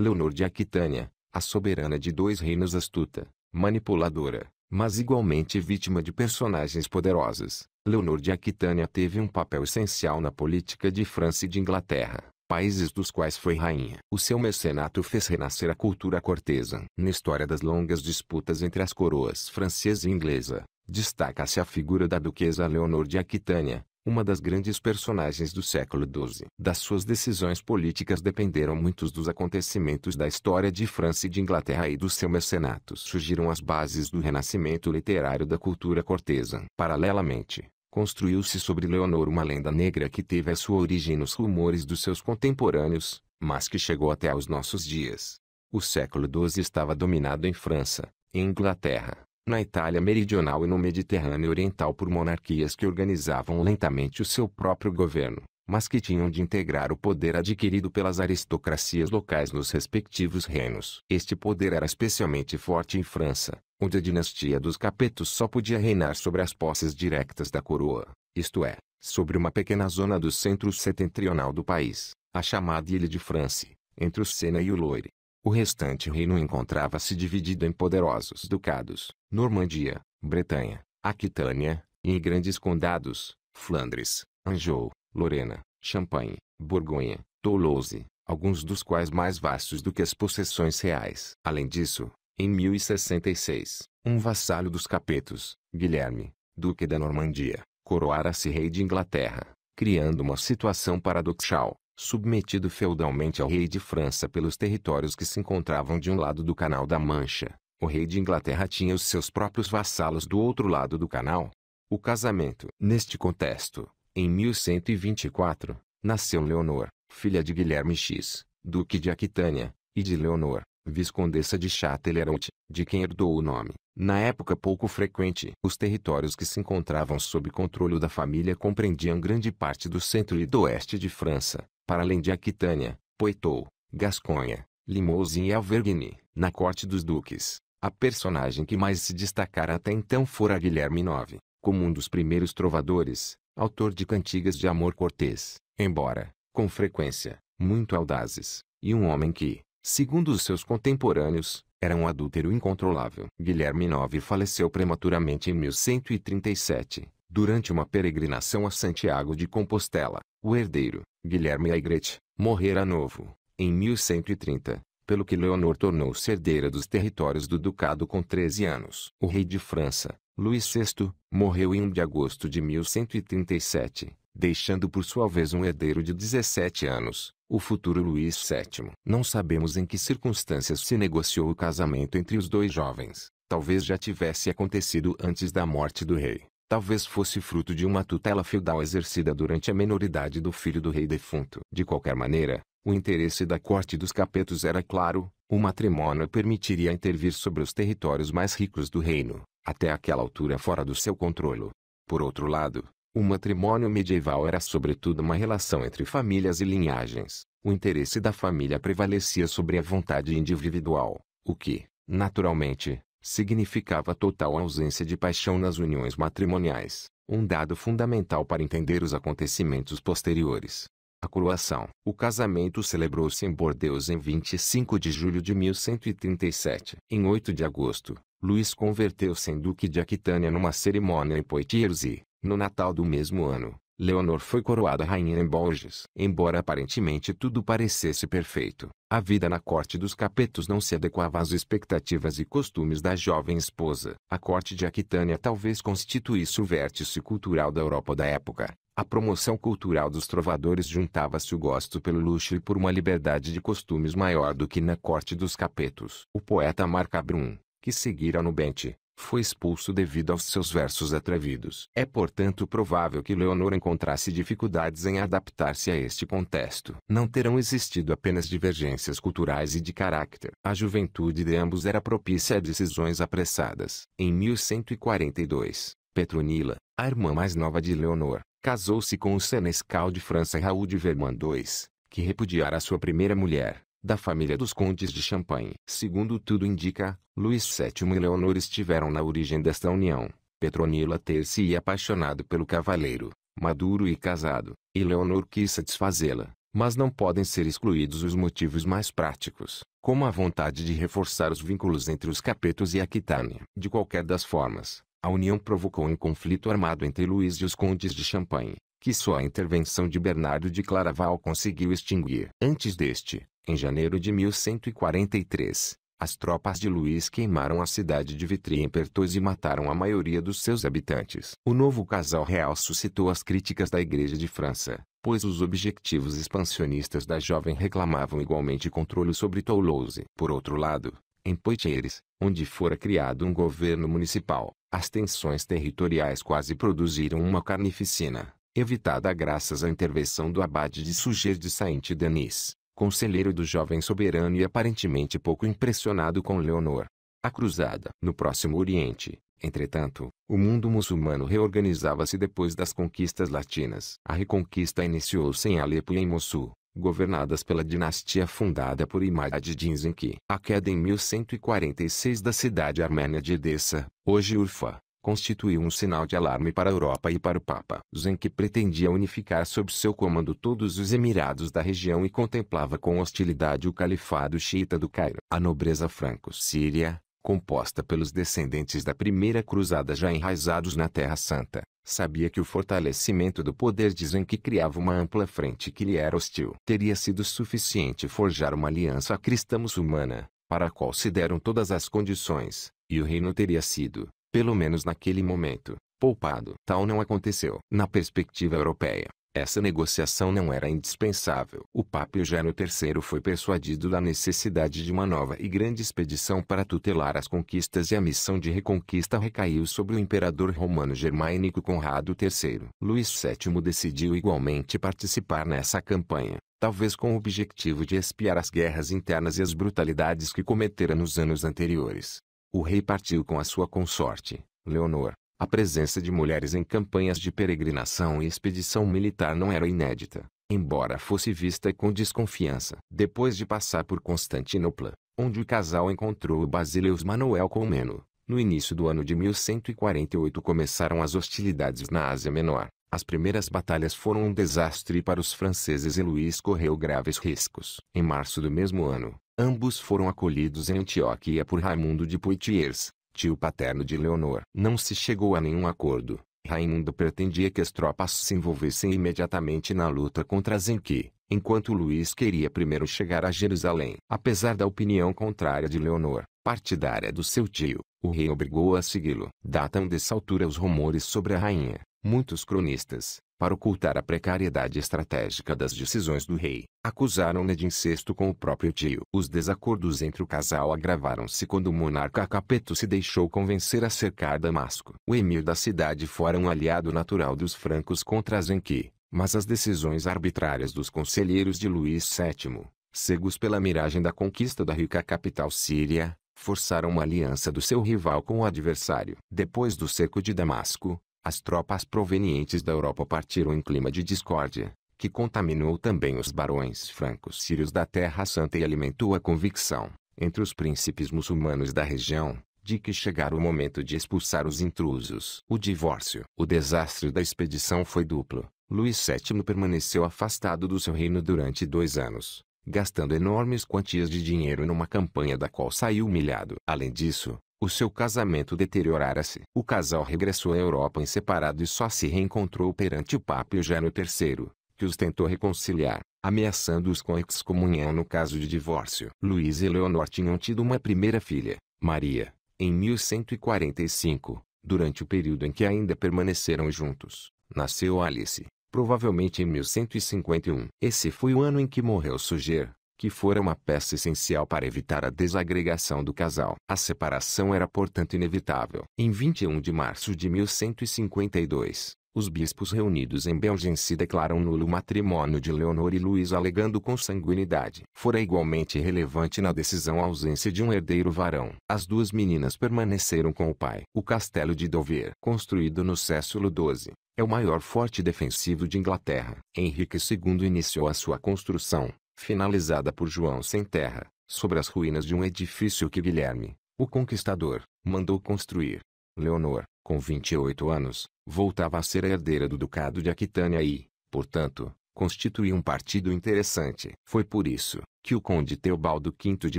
Leonor de Aquitânia, a soberana de dois reinos, astuta, manipuladora, mas igualmente vítima de personagens poderosos. Leonor de Aquitânia teve um papel essencial na política de França e de Inglaterra, países dos quais foi rainha. O seu mecenato fez renascer a cultura cortesa. Na história das longas disputas entre as coroas francesa e inglesa, destaca-se a figura da duquesa Leonor de Aquitânia, uma das grandes personagens do século XII. Das suas decisões políticas dependeram muitos dos acontecimentos da história de França e de Inglaterra, e do seu mecenato surgiram as bases do renascimento literário da cultura cortesa. Paralelamente, construiu-se sobre Leonor uma lenda negra que teve a sua origem nos rumores dos seus contemporâneos, mas que chegou até aos nossos dias. O século XII estava dominado em França, em Inglaterra, na Itália meridional e no Mediterrâneo oriental por monarquias que organizavam lentamente o seu próprio governo, mas que tinham de integrar o poder adquirido pelas aristocracias locais nos respectivos reinos. Este poder era especialmente forte em França, onde a dinastia dos Capetos só podia reinar sobre as posses diretas da coroa, isto é, sobre uma pequena zona do centro setentrional do país, a chamada Ilha de France, entre o Sena e o Loire. O restante reino encontrava-se dividido em poderosos ducados, Normandia, Bretanha, Aquitânia, e em grandes condados, Flandres, Anjou, Lorena, Champagne, Borgonha, Toulouse, alguns dos quais mais vastos do que as possessões reais. Além disso, em 1066, um vassalo dos Capetos, Guilherme, duque da Normandia, coroara-se rei de Inglaterra, criando uma situação paradoxal. Submetido feudalmente ao rei de França pelos territórios que se encontravam de um lado do Canal da Mancha, o rei de Inglaterra tinha os seus próprios vassalos do outro lado do canal. O casamento. Neste contexto, em 1124, nasceu Leonor, filha de Guilherme X, duque de Aquitânia, e de Leonor, viscondessa de Châtellerault, de quem herdou o nome. Na época pouco frequente, os territórios que se encontravam sob controle da família compreendiam grande parte do centro e do oeste de França, para além de Aquitânia, Poitou, Gasconha, Limousin e Auvergne. Na corte dos duques, a personagem que mais se destacara até então fora Guilherme IX, como um dos primeiros trovadores, autor de cantigas de amor cortês, embora, com frequência, muito audazes, e um homem que, segundo os seus contemporâneos, era um adúltero incontrolável. Guilherme IX faleceu prematuramente em 1137, durante uma peregrinação a Santiago de Compostela. O herdeiro, Guilherme Aigret, morrera novo, em 1130, pelo que Leonor tornou-se herdeira dos territórios do ducado com 13 anos. O rei de França, Luís VI, morreu em 1 de agosto de 1137, deixando por sua vez um herdeiro de 17 anos, o futuro Luís VII. Não sabemos em que circunstâncias se negociou o casamento entre os dois jovens. Talvez já tivesse acontecido antes da morte do rei. Talvez fosse fruto de uma tutela feudal exercida durante a menoridade do filho do rei defunto. De qualquer maneira, o interesse da corte dos Capetos era claro: o matrimônio permitiria intervir sobre os territórios mais ricos do reino, até aquela altura fora do seu controle. Por outro lado, o matrimônio medieval era sobretudo uma relação entre famílias e linhagens. O interesse da família prevalecia sobre a vontade individual, o que, naturalmente, significava total ausência de paixão nas uniões matrimoniais, um dado fundamental para entender os acontecimentos posteriores. A coroação. O casamento celebrou-se em Bordeaux em 25 de julho de 1137. Em 8 de agosto, Luís converteu-se em duque de Aquitânia numa cerimônia em Poitiers e, no Natal do mesmo ano, Leonor foi coroada rainha em Bourges. Embora aparentemente tudo parecesse perfeito, a vida na corte dos Capetos não se adequava às expectativas e costumes da jovem esposa. A corte de Aquitânia talvez constituísse o vértice cultural da Europa da época. A promoção cultural dos trovadores juntava-se o gosto pelo luxo e por uma liberdade de costumes maior do que na corte dos Capetos. O poeta Marcabrum, que seguira Nubente, foi expulso devido aos seus versos atrevidos. É portanto provável que Leonor encontrasse dificuldades em adaptar-se a este contexto. Não terão existido apenas divergências culturais e de caráter. A juventude de ambos era propícia a decisões apressadas. Em 1142, Petronila, a irmã mais nova de Leonor, casou-se com o senescal de França Raul de Vermandois II, que repudiara sua primeira mulher, da família dos condes de Champagne. Segundo tudo indica, Luís VII e Leonor estiveram na origem desta união. Petronila ter-se apaixonado pelo cavaleiro, maduro e casado, e Leonor quis satisfazê-la, Mas não podem ser excluídos os motivos mais práticos, como a vontade de reforçar os vínculos entre os Capetos e Aquitânia. De qualquer das formas, a união provocou um conflito armado entre Luís e os condes de Champagne, que só a intervenção de Bernardo de Claraval conseguiu extinguir. Antes deste, em janeiro de 1143, as tropas de Luís queimaram a cidade de Vitry-en-Perthos e mataram a maioria dos seus habitantes. O novo casal real suscitou as críticas da Igreja de França, pois os objetivos expansionistas da jovem reclamavam igualmente controle sobre Toulouse. Por outro lado, em Poitiers, onde fora criado um governo municipal, as tensões territoriais quase produziram uma carnificina, evitada graças à intervenção do abade de Suger de Saint-Denis, conselheiro do jovem soberano e aparentemente pouco impressionado com Leonor. A cruzada. No Próximo Oriente, entretanto, o mundo muçulmano reorganizava-se depois das conquistas latinas. A reconquista iniciou-se em Alepo e em Mossul, governadas pela dinastia fundada por Imad ad-Din Zenki. A queda em 1146 da cidade armênia de Edessa, hoje Urfa, constituiu um sinal de alarme para a Europa e para o Papa. Zenki pretendia unificar sob seu comando todos os emirados da região e contemplava com hostilidade o califado xiita do Cairo. A nobreza franco-síria, composta pelos descendentes da primeira cruzada já enraizados na Terra Santa, sabia que o fortalecimento do poder de Zenki criava uma ampla frente que lhe era hostil. Teria sido suficiente forjar uma aliança cristã muçulmana, para a qual se deram todas as condições, e o reino teria sido, pelo menos naquele momento, poupado. Tal não aconteceu. Na perspectiva europeia, essa negociação não era indispensável. O Papa Eugênio III foi persuadido da necessidade de uma nova e grande expedição para tutelar as conquistas e a missão de reconquista recaiu sobre o imperador romano germânico Conrado III. Luís VII decidiu igualmente participar nessa campanha, talvez com o objetivo de expiar as guerras internas e as brutalidades que cometera nos anos anteriores. O rei partiu com a sua consorte, Leonor. A presença de mulheres em campanhas de peregrinação e expedição militar não era inédita, embora fosse vista com desconfiança. Depois de passar por Constantinopla, onde o casal encontrou o basileus Manuel Comneno, no início do ano de 1148 começaram as hostilidades na Ásia Menor. As primeiras batalhas foram um desastre para os franceses e Luís correu graves riscos. Em março do mesmo ano, ambos foram acolhidos em Antioquia por Raimundo de Poitiers, tio paterno de Leonor. Não se chegou a nenhum acordo. Raimundo pretendia que as tropas se envolvessem imediatamente na luta contra Zenki, enquanto Luís queria primeiro chegar a Jerusalém. Apesar da opinião contrária de Leonor, partidária do seu tio, o rei obrigou-a a segui-lo. Datam dessa altura os rumores sobre a rainha. Muitos cronistas, para ocultar a precariedade estratégica das decisões do rei, acusaram-na de incesto com o próprio tio. Os desacordos entre o casal agravaram-se quando o monarca Capeto se deixou convencer a cercar Damasco. O emir da cidade fora um aliado natural dos francos contra Zenki, mas as decisões arbitrárias dos conselheiros de Luís VII, cegos pela miragem da conquista da rica capital síria, forçaram uma aliança do seu rival com o adversário. Depois do cerco de Damasco, as tropas provenientes da Europa partiram em clima de discórdia, que contaminou também os barões francos sírios da Terra Santa e alimentou a convicção, entre os príncipes muçulmanos da região, de que chegara o momento de expulsar os intrusos. O divórcio. O desastre da expedição foi duplo. Luís VII permaneceu afastado do seu reino durante 2 anos, gastando enormes quantias de dinheiro numa campanha da qual saiu humilhado. Além disso, o seu casamento deteriorara-se. O casal regressou à Europa em separado e só se reencontrou perante o Papa Eugênio III, que os tentou reconciliar, ameaçando-os com excomunhão no caso de divórcio. Luís e Leonor tinham tido uma primeira filha, Maria, em 1145, durante o período em que ainda permaneceram juntos. Nasceu Alice, provavelmente em 1151. Esse foi o ano em que morreu Suger, que fora uma peça essencial para evitar a desagregação do casal. A separação era portanto inevitável. Em 21 de março de 1152, os bispos reunidos em Belgense declaram nulo o matrimônio de Leonor e Luís alegando consanguinidade. Fora igualmente relevante na decisão a ausência de um herdeiro varão. As 2 meninas permaneceram com o pai. O castelo de Dover, construído no século XII, é o maior forte defensivo de Inglaterra. Henrique II iniciou a sua construção, finalizada por João Sem Terra, sobre as ruínas de um edifício que Guilherme, o Conquistador, mandou construir. Leonor, com 28 anos, voltava a ser a herdeira do Ducado de Aquitânia e, portanto, constituía um partido interessante. Foi por isso que o conde Teobaldo V de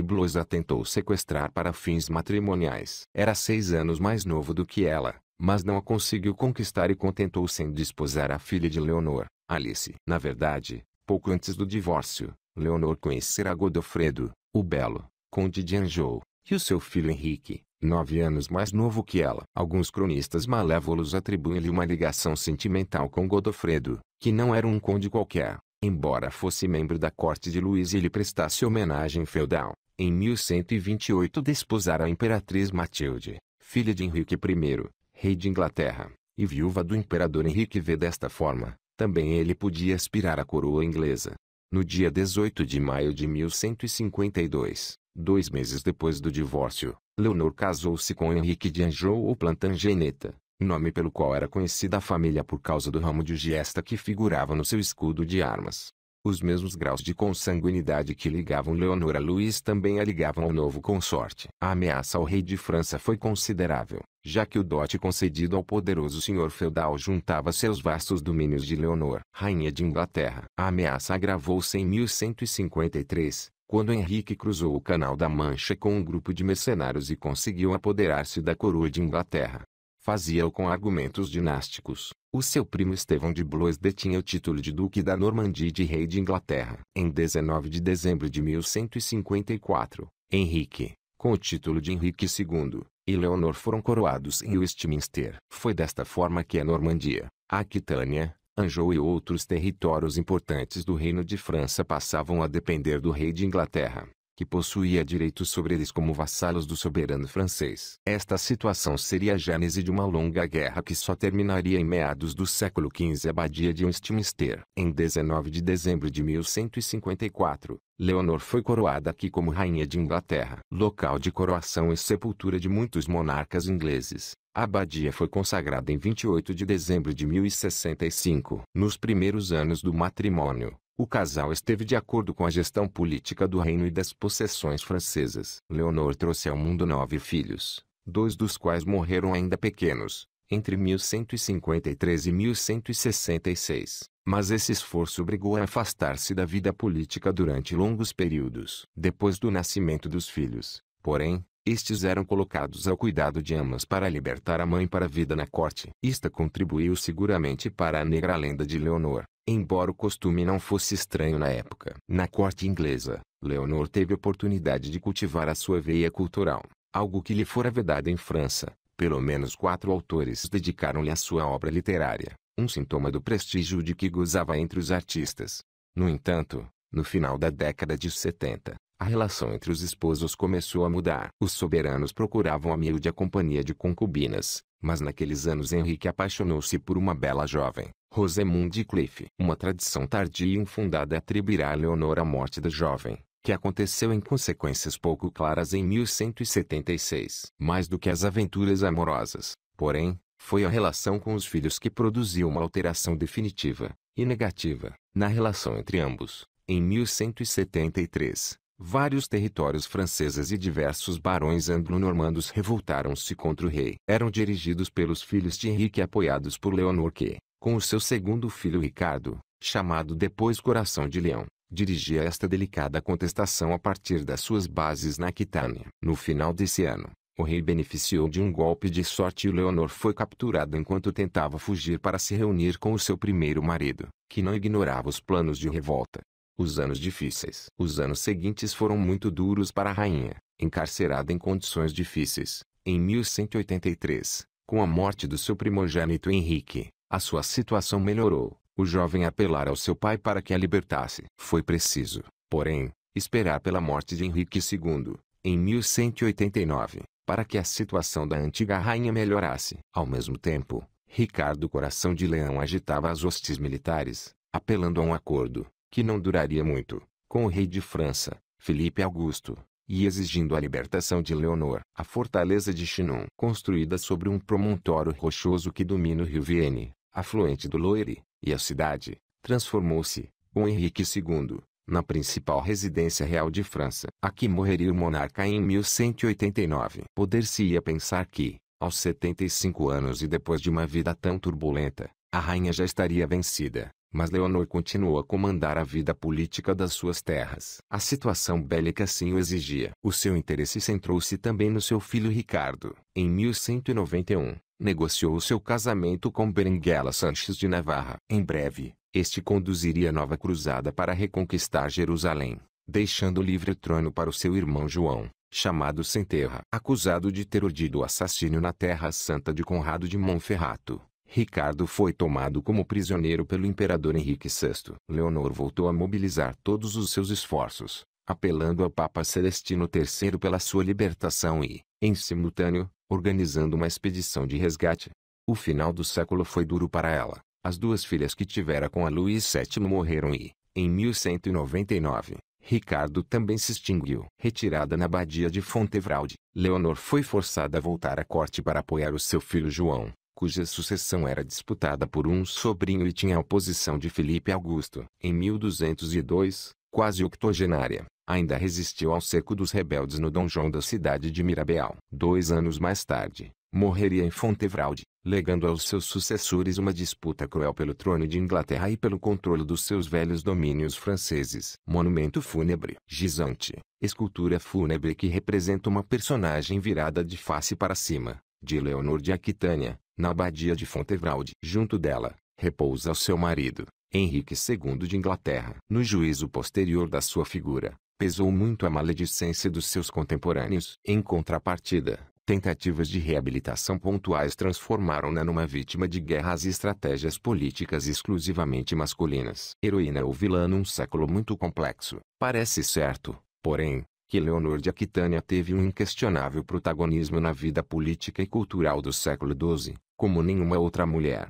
Blois a tentou sequestrar para fins matrimoniais. Era 6 anos mais novo do que ela, mas não a conseguiu conquistar e contentou-se em desposar a filha de Leonor, Alice. Na verdade, pouco antes do divórcio, Leonor conhecera Godofredo, o Belo, conde de Anjou, e o seu filho Henrique, 9 anos mais novo que ela. Alguns cronistas malévolos atribuem-lhe uma ligação sentimental com Godofredo, que não era um conde qualquer, embora fosse membro da corte de Luís e lhe prestasse homenagem feudal. Em 1128 desposara a imperatriz Matilde, filha de Henrique I, rei de Inglaterra, e viúva do imperador Henrique V. Desta forma, também ele podia aspirar à coroa inglesa. No dia 18 de maio de 1152, 2 meses depois do divórcio, Leonor casou-se com Henrique de Anjou ou Plantageneta, nome pelo qual era conhecida a família por causa do ramo de gesta que figurava no seu escudo de armas. Os mesmos graus de consanguinidade que ligavam Leonor a Luís também a ligavam ao novo consorte. A ameaça ao rei de França foi considerável, já que o dote concedido ao poderoso senhor feudal juntava-se aos vastos domínios de Leonor, rainha de Inglaterra. A ameaça agravou-se em 1153, quando Henrique cruzou o Canal da Mancha com um grupo de mercenários e conseguiu apoderar-se da coroa de Inglaterra. Fazia-o com argumentos dinásticos. O seu primo Estevão de Blois detinha o título de Duque da Normandia e de Rei de Inglaterra. Em 19 de dezembro de 1154, Henrique, com o título de Henrique II, e Leonor foram coroados em Westminster. Foi desta forma que a Normandia, a Aquitânia, Anjou e outros territórios importantes do Reino de França passavam a depender do rei de Inglaterra, que possuía direitos sobre eles como vassalos do soberano francês. Esta situação seria a gênese de uma longa guerra que só terminaria em meados do século XV. Abadia de Westminster. Em 19 de dezembro de 1154, Leonor foi coroada aqui como rainha de Inglaterra. Local de coroação e sepultura de muitos monarcas ingleses, a abadia foi consagrada em 28 de dezembro de 1065. Nos primeiros anos do matrimônio, o casal esteve de acordo com a gestão política do reino e das possessões francesas. Leonor trouxe ao mundo 9 filhos, 2 dos quais morreram ainda pequenos, entre 1153 e 1166. Mas esse esforço obrigou a afastar-se da vida política durante longos períodos. Depois do nascimento dos filhos, porém, estes eram colocados ao cuidado de amas para libertar a mãe para a vida na corte. Isto contribuiu seguramente para a negra lenda de Leonor, embora o costume não fosse estranho na época. Na corte inglesa, Leonor teve oportunidade de cultivar a sua veia cultural, algo que lhe fora vedado em França. Pelo menos 4 autores dedicaram-lhe a sua obra literária, um sintoma do prestígio de que gozava entre os artistas. No entanto, no final da década de 70, a relação entre os esposos começou a mudar. Os soberanos procuravam a miúde a companhia de concubinas, mas naqueles anos Henrique apaixonou-se por uma bela jovem, Rosemunde Cliff. Uma tradição tardia e infundada atribuirá a Leonor a morte da jovem, que aconteceu em consequências pouco claras em 1176. Mais do que as aventuras amorosas, porém, foi a relação com os filhos que produziu uma alteração definitiva e negativa na relação entre ambos. Em 1173, vários territórios franceses e diversos barões anglo-normandos revoltaram-se contra o rei. Eram dirigidos pelos filhos de Henrique e apoiados por Leonor que, com o seu segundo filho Ricardo, chamado depois Coração de Leão, dirigia esta delicada contestação a partir das suas bases na Aquitânia. No final desse ano, o rei beneficiou de um golpe de sorte e Leonor foi capturada enquanto tentava fugir para se reunir com o seu primeiro marido, que não ignorava os planos de revolta. Os anos difíceis. Os anos seguintes foram muito duros para a rainha, encarcerada em condições difíceis. Em 1183, com a morte do seu primogênito Henrique, a sua situação melhorou. O jovem apelara ao seu pai para que a libertasse. Foi preciso, porém, esperar pela morte de Henrique II, em 1189, para que a situação da antiga rainha melhorasse. Ao mesmo tempo, Ricardo Coração de Leão agitava as hostes militares, apelando a um acordo, que não duraria muito, com o rei de França, Felipe Augusto, e exigindo a libertação de Leonor. A fortaleza de Chinon, construída sobre um promontório rochoso que domina o rio Vienne, afluente do Loire, e a cidade, transformou-se, com Henrique II, na principal residência real de França. Aqui morreria o monarca em 1189. Poder-se-ia pensar que, aos 75 anos e depois de uma vida tão turbulenta, a rainha já estaria vencida. mas Leonor continuou a comandar a vida política das suas terras. A situação bélica assim o exigia. O seu interesse centrou-se também no seu filho Ricardo. Em 1191, negociou seu casamento com Berenguela Sanches de Navarra. Em breve, este conduziria nova cruzada para reconquistar Jerusalém, deixando livre o trono para o seu irmão João, chamado Sem Terra. Acusado de ter urdido o assassínio na Terra Santa de Conrado de Monferrato, Ricardo foi tomado como prisioneiro pelo imperador Henrique VI. Leonor voltou a mobilizar todos os seus esforços, apelando ao Papa Celestino III pela sua libertação e, em simultâneo, organizando uma expedição de resgate. O final do século foi duro para ela. As duas filhas que tivera com a Luís VII morreram e, em 1199, Ricardo também se extinguiu. Retirada na abadia de Fontevraud, Leonor foi forçada a voltar à corte para apoiar o seu filho João, cuja sucessão era disputada por um sobrinho e tinha a oposição de Filipe Augusto. Em 1202, quase octogenária, ainda resistiu ao cerco dos rebeldes no donjão da cidade de Mirabeau. 2 anos mais tarde, morreria em Fontevraud, legando aos seus sucessores uma disputa cruel pelo trono de Inglaterra e pelo controle dos seus velhos domínios franceses. Monumento fúnebre. Gisante, escultura fúnebre que representa uma personagem virada de face para cima, de Leonor de Aquitânia, na abadia de Fontevraud. Junto dela, repousa o seu marido, Henrique II de Inglaterra. No juízo posterior da sua figura, pesou muito a maledicência dos seus contemporâneos. Em contrapartida, tentativas de reabilitação pontuais transformaram-na numa vítima de guerras e estratégias políticas exclusivamente masculinas. Heroína ou vilã num século muito complexo. Parece certo, porém, que Leonor de Aquitânia teve um inquestionável protagonismo na vida política e cultural do século XII, como nenhuma outra mulher.